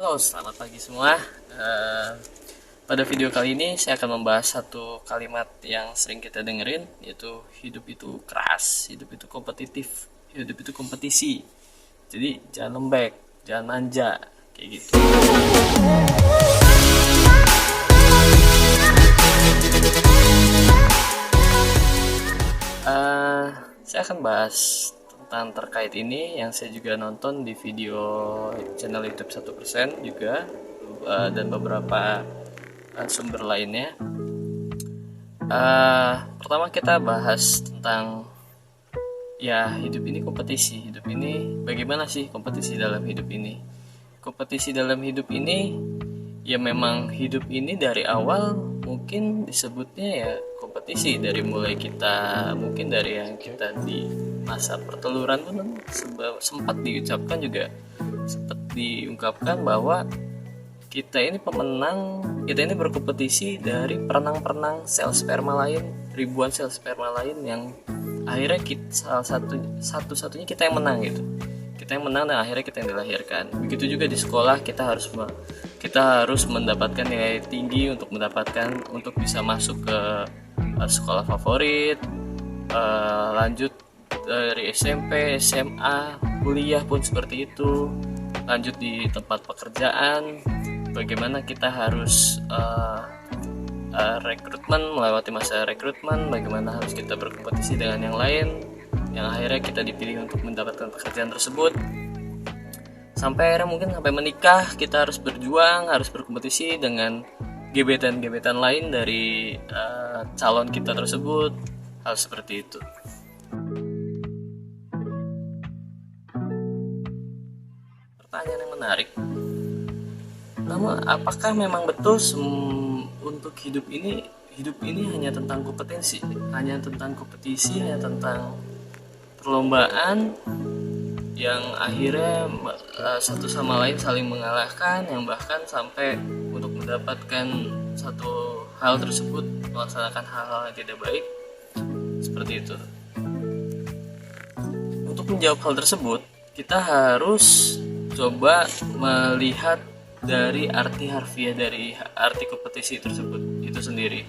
Halo, selamat pagi semua. Eh, Pada video kali ini saya akan membahas satu kalimat yang sering kita dengerin, yaitu hidup itu keras, hidup itu kompetitif, hidup itu kompetisi. Jadi jangan lembek, jangan manja, kayak gitu. Eh, saya akan bahas tentang terkait ini yang saya juga nonton di video channel YouTube 1% juga, dan beberapa sumber lainnya. Pertama kita bahas tentang ya hidup ini kompetisi. Hidup ini bagaimana sih kompetisi dalam hidup ini? Kompetisi dalam hidup ini ya memang hidup ini dari awal mungkin disebutnya ya kompetisi, dari mulai kita mungkin dari yang kita di masa perteluran pun sempat diucapkan juga, sempat diungkapkan bahwa kita ini pemenang, kita ini berkompetisi dari perenang-perenang sel sperma lain, ribuan sel sperma lain yang akhirnya kita, satu-satunya kita yang menang gitu. Kita yang menang dan akhirnya kita yang dilahirkan. Begitu juga di sekolah kita harus mendapatkan nilai tinggi untuk bisa masuk ke sekolah favorit, lanjut dari SMP, SMA, kuliah pun seperti itu. Lanjut di tempat pekerjaan, bagaimana kita harus rekrutmen, melewati masa rekrutmen, bagaimana harus kita berkompetisi dengan yang lain, yang akhirnya kita dipilih untuk mendapatkan pekerjaan tersebut. Sampai akhirnya mungkin sampai menikah, kita harus berjuang, harus berkompetisi dengan gebetan-gebetan lain dari calon kita tersebut. Hal seperti itu. Pertanyaan yang menarik. Namun apakah memang betul untuk hidup ini hanya tentang kompetensi, hanya tentang kompetisi, hanya tentang perlombaan yang akhirnya satu sama lain saling mengalahkan, yang bahkan sampai untuk mendapatkan satu hal tersebut melaksanakan hal-hal yang tidak baik seperti itu. Untuk menjawab hal tersebut, kita harus coba melihat dari arti harfiah dari arti kompetisi tersebut itu sendiri.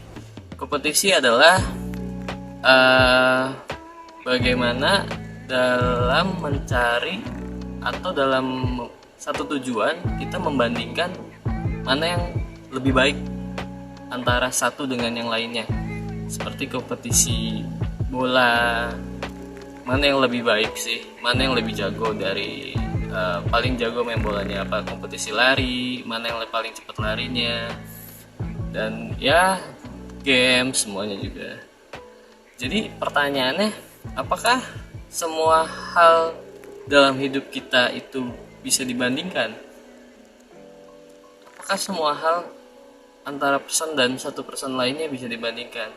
Kompetisi adalah bagaimana dalam mencari atau dalam satu tujuan kita membandingkan mana yang lebih baik antara satu dengan yang lainnya. Seperti kompetisi bola, mana yang lebih baik sih, mana yang lebih jago dari paling jago main bolanya apa, kompetisi lari, mana yang paling cepat larinya, dan ya game semuanya juga. Jadi pertanyaannya, apakah semua hal dalam hidup kita itu bisa dibandingkan? Apakah semua hal antara person dan satu person lainnya bisa dibandingkan?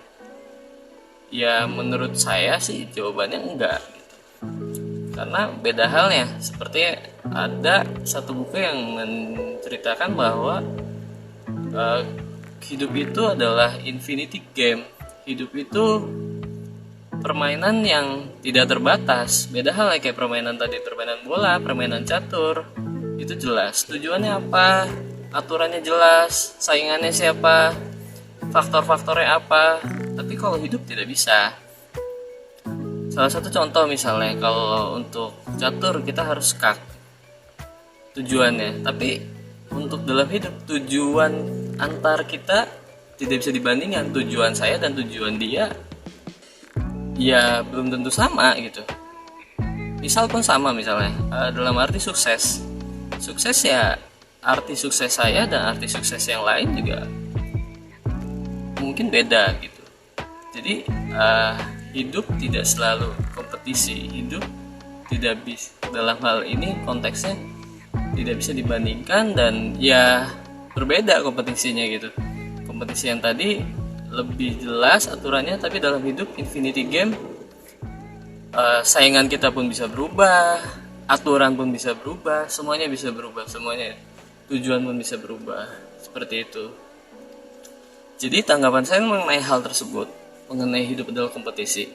Ya menurut saya sih jawabannya enggak gitu. Karena beda halnya. Seperti ada satu buku yang menceritakan bahwa hidup itu adalah infinity game. Hidup itu permainan yang tidak terbatas. Beda halnya kayak permainan tadi, permainan bola, permainan catur. Itu jelas tujuannya apa, aturannya jelas, saingannya siapa, faktor-faktornya apa. Tapi kalau hidup tidak bisa. Salah satu contoh misalnya, kalau untuk catur kita harus skak tujuannya. Tapi untuk dalam hidup, tujuan antar kita tidak bisa dibandingkan. Tujuan saya dan tujuan dia ya belum tentu sama gitu. Misal pun sama misalnya, dalam arti sukses ya, arti sukses saya dan arti sukses yang lain juga mungkin beda gitu. Jadi hidup tidak selalu kompetisi. Hidup tidak bisa, dalam hal ini konteksnya tidak bisa dibandingkan dan ya berbeda kompetisinya gitu. Kompetisi yang tadi lebih jelas aturannya, tapi dalam hidup infinity game, saingan kita pun bisa berubah, aturan pun bisa berubah, semuanya bisa berubah, semuanya tujuan pun bisa berubah, seperti itu. Jadi tanggapan saya mengenai hal tersebut, mengenai hidup adalah kompetisi,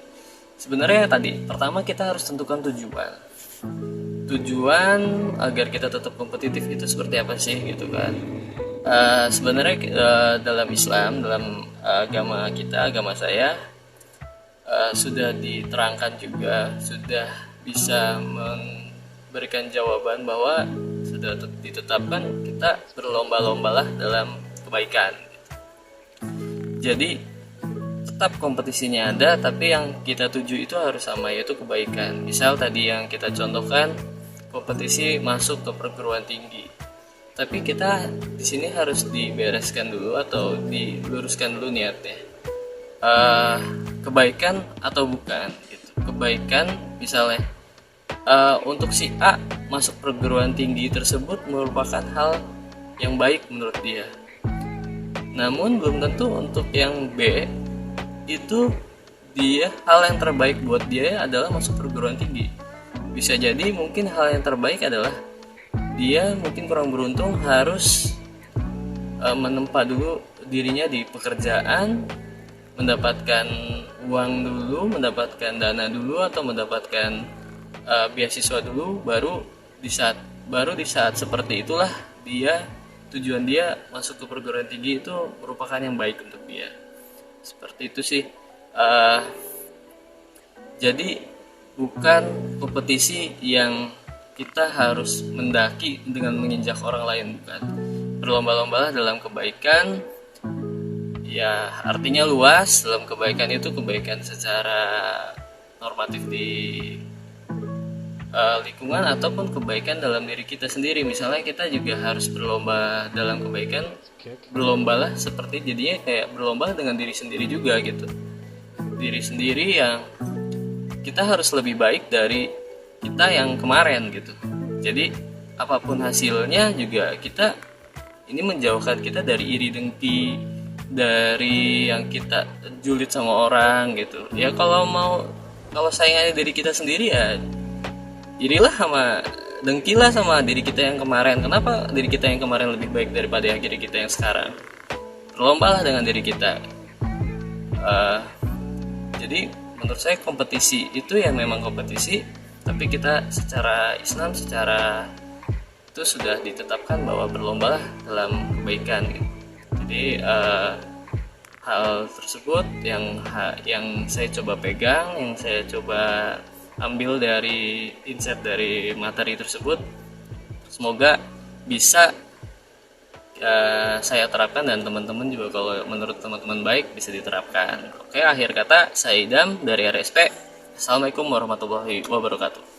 sebenarnya tadi pertama kita harus tentukan tujuan. tujuan agar kita tetap kompetitif itu seperti apa sih gitu kan. Sebenarnya dalam Islam, dalam agama kita, agama saya, sudah diterangkan juga, sudah bisa memberikan jawaban bahwa sudah ditetapkan kita berlomba-lombalah dalam kebaikan. Jadi tetap kompetisinya ada, tapi yang kita tuju itu harus sama, yaitu kebaikan. Misal tadi yang kita contohkan kompetisi masuk ke perguruan tinggi, tapi kita di sini harus dibereskan dulu atau diluruskan dulu niatnya, kebaikan atau bukan gitu. Kebaikan misalnya untuk si A masuk perguruan tinggi tersebut merupakan hal yang baik menurut dia, namun belum tentu untuk yang B itu hal yang terbaik buat dia adalah masuk perguruan tinggi. Bisa jadi mungkin hal yang terbaik adalah dia mungkin kurang beruntung harus menempa dulu dirinya di pekerjaan, mendapatkan uang dulu, mendapatkan dana dulu, atau mendapatkan beasiswa dulu, baru di saat seperti itulah tujuan dia masuk ke perguruan tinggi itu merupakan yang baik untuk dia. Seperti itu sih. Jadi bukan kompetisi yang kita harus mendaki dengan menginjak orang lain, bukan. Berlomba-lombalah dalam kebaikan. Ya, artinya luas. Dalam kebaikan itu kebaikan secara normatif di lingkungan ataupun kebaikan dalam diri kita sendiri. Misalnya kita juga harus berlomba dalam kebaikan. Berlombalah seperti jadinya kayak berlomba dengan diri sendiri juga gitu. Diri sendiri yang kita harus lebih baik dari kita yang kemarin gitu. Jadi apapun hasilnya juga kita ini menjauhkan kita dari iri dengki, dari yang kita julid sama orang gitu. Ya kalau saingannya dari kita sendiri, ya irilah sama dengkilah sama diri kita yang kemarin. Kenapa diri kita yang kemarin lebih baik daripada diri kita yang sekarang? Berlombalah dengan diri kita. Jadi menurut saya kompetisi itu ya memang kompetisi, tapi kita secara Islam, secara itu sudah ditetapkan bahwa berlombalah dalam kebaikan gitu. Jadi hal tersebut yang saya coba pegang, yang saya coba ambil dari insight dari materi tersebut, semoga bisa saya terapkan dan teman-teman juga kalau menurut teman-teman baik bisa diterapkan. Oke, akhir kata saya Idam dari RSP. Assalamualaikum warahmatullahi wabarakatuh.